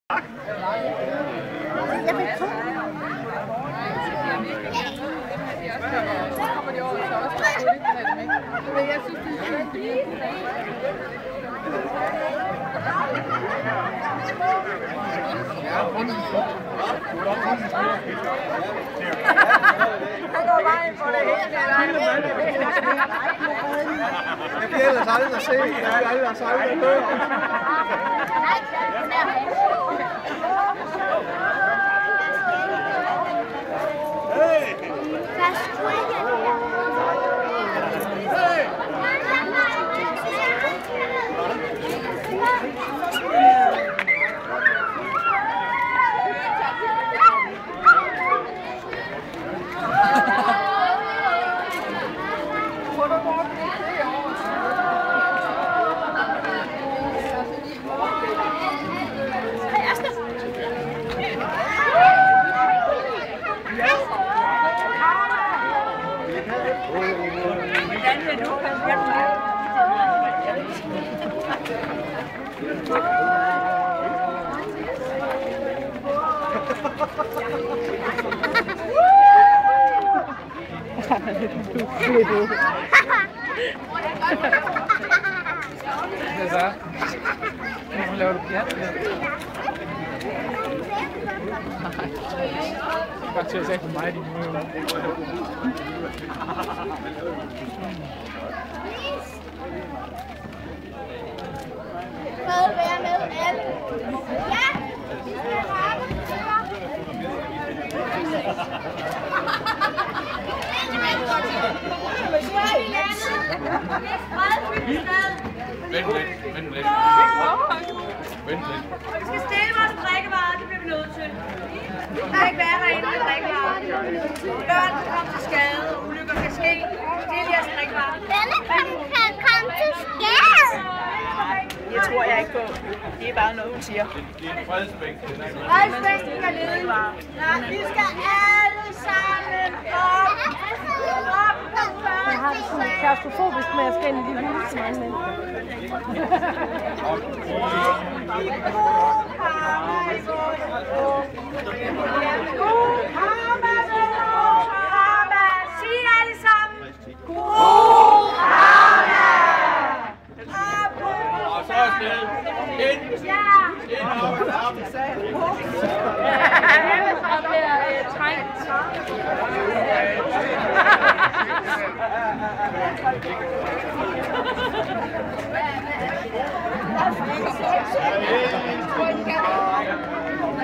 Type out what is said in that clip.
Han går vejen for det hele. Jeg bliver ellers aldrig at se, jeg bliver ellers aldrig at høre. Hvad så? Nu laver du pjat. Bare til at sige for mig, din møde. Prøv at være med alle. Ja! Vi skal have Vent lidt. Vi skal stille vores drikkevarer, det bliver vi nødt til. Vi kan ikke være derinde med drikkevarer. Børn kan komme til skade, og ulykker kan ske. Stil jeres drikkevarer. Denne kan komme til skade. Jeg tror jeg ikke på. Det er bare noget, hun siger. Det er en fredsbænken. Fredsbænken er ledig. Vi skal alle sammen op. Jeg har det sådan klaustrofobisk med at skal ind i de huse til mange mennesker. Sig alle sammen. God karma. Og så er det ind. Og bliver trængt. Ja.